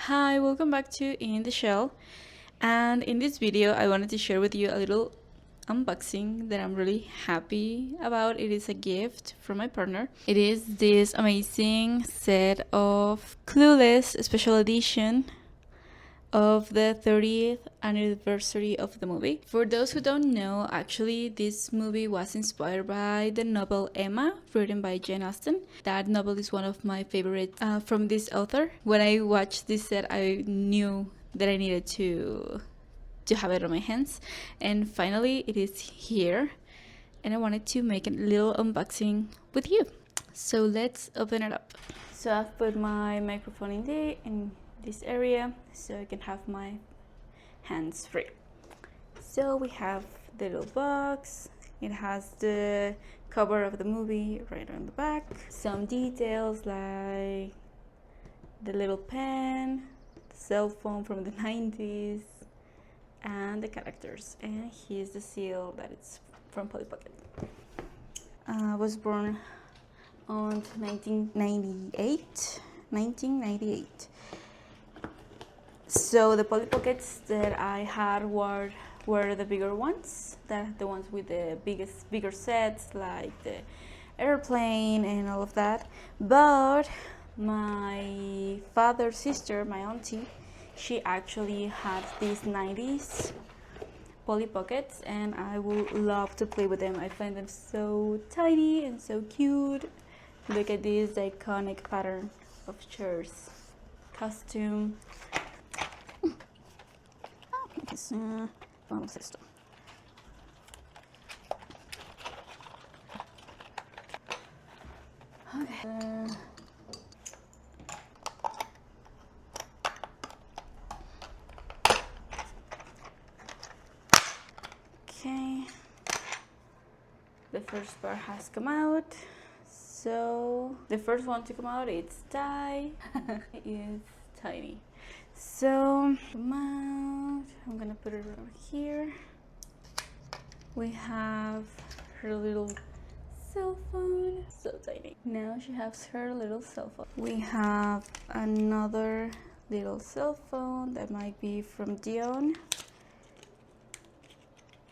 Hi, welcome back to In the Shell. And in this video, I wanted to share with you a little unboxing that I'm really happy about. It is a gift from my partner. It is this amazing set of Clueless special edition of the 30th anniversary of the movie. For those who don't know, actually this movie was inspired by the novel Emma, written by Jane Austen. That novel is one of my favorites from this author. When I watched this set, I knew that I needed to have it on my hands, and finally it is here, and I wanted to make a little unboxing with you. So let's open it up. So I've put my microphone in this area so I can have my hands free. So we have the little box. It has the cover of the movie right on the back. Some details like the little pen, the cell phone from the 90s, and the characters. And here's the seal that it's from Polly Pocket. I was born on 1998. So the Polly Pockets that I had were the bigger ones, the ones with the bigger sets, like the airplane and all of that. But my father's sister, my auntie, she actually had these 90s Polly Pockets, and I would love to play with them. I find them so tiny and so cute. Look at this iconic pattern of chairs, costume. Vamos a esto. Okay. Okay. The first part has come out. So the first one to come out, it's Ty. It is tiny. So come out. I'm gonna put it over here. We have her little cell phone, so tiny. Now she has her little cell phone. We have another little cell phone that might be from Dion,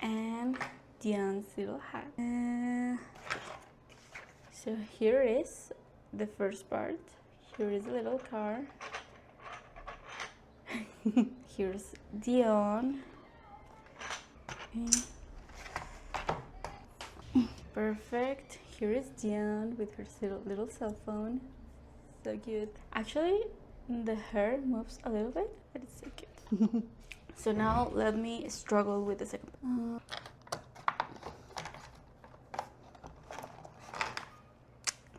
and Dion's little hat. So here is the first part. Here is a little car. Here's Dion. Perfect. Here is Dion with her little cell phone. So cute. Actually, the hair moves a little bit, but it's so cute. So now let me struggle with the second part.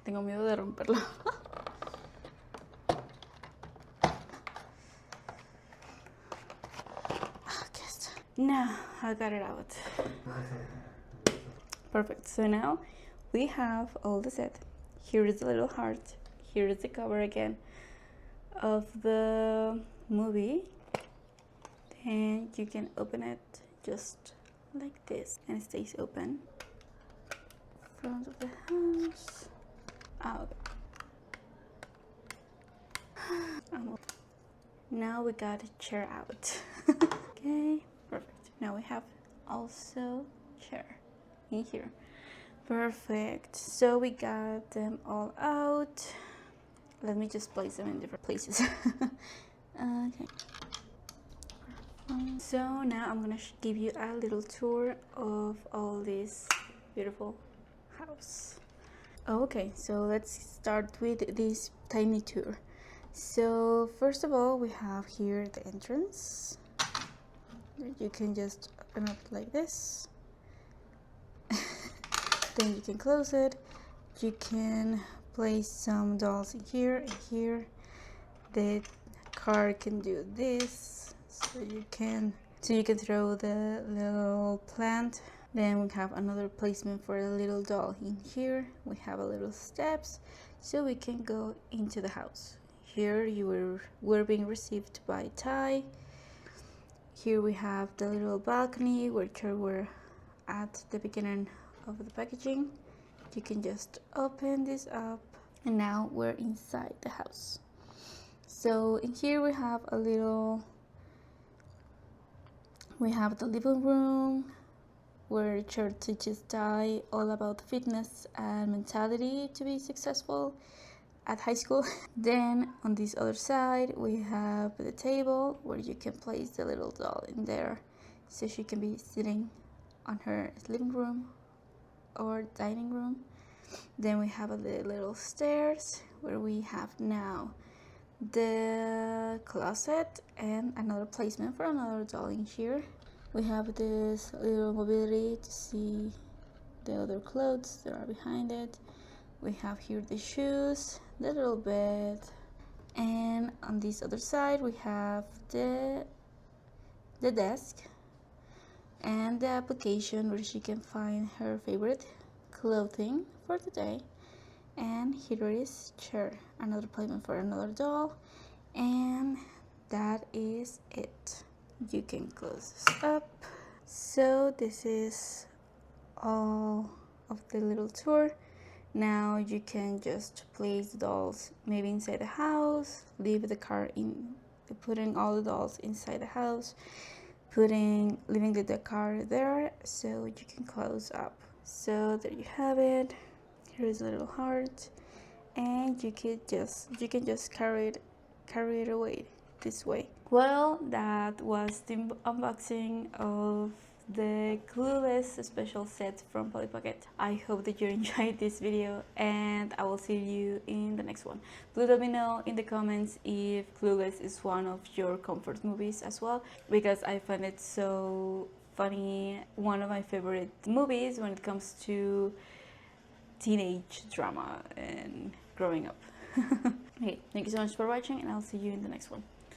Tengo miedo de romperlo. Now I got it out. Perfect. So now we have all the set. Here is the little heart. Here is the cover again of the movie. And you can open it just like this, and it stays open. Front of the house. Out. Now we got a chair out. Okay, perfect. Now we have also chair in here. Perfect. So we got them all out. Let me just place them in different places. Okay. So now I'm gonna give you a little tour of all this beautiful house. Okay, so let's start with this tiny tour. So first of all, we have here the entrance. You can just open it like this. Then you can close it. You can place some dolls in here and here. The car can do this, so you can throw the little plant. Then we have another placement for a little doll in here. We have a little steps so we can go into the house. Here we're being received by Ty. Here we have the little balcony where we're at the beginning of the packaging. You can just open this up, and now we're inside the house. So in here we have a little, we have the living room where Richard teaches Di all about fitness and mentality to be successful at high school. Then on this other side we have the table where you can place the little doll in there so she can be sitting on her living room or dining room. Then we have the little stairs where we have now the closet and another placement for another doll in here. We have this little mobility to see the other clothes that are behind it. We have here the shoes, the little bed, and on this other side we have the desk and the application where she can find her favorite clothing for the day. And here is chair, another placement for another doll, and that is it. You can close this up. So this is all of the little tour. Now you can just place the dolls maybe inside the house, leave the car in, putting all the dolls inside the house, leaving the car there so you can close up. So there you have it. Here is a little heart, and you can just carry it away this way. Well, that was the unboxing of the Clueless special set from Polly Pocket. I hope that you enjoyed this video, and I will see you in the next one. Please let me know in the comments if Clueless is one of your comfort movies as well, because I find it so funny. One of my favorite movies when it comes to teenage drama and growing up. Okay, thank you so much for watching, and I'll see you in the next one.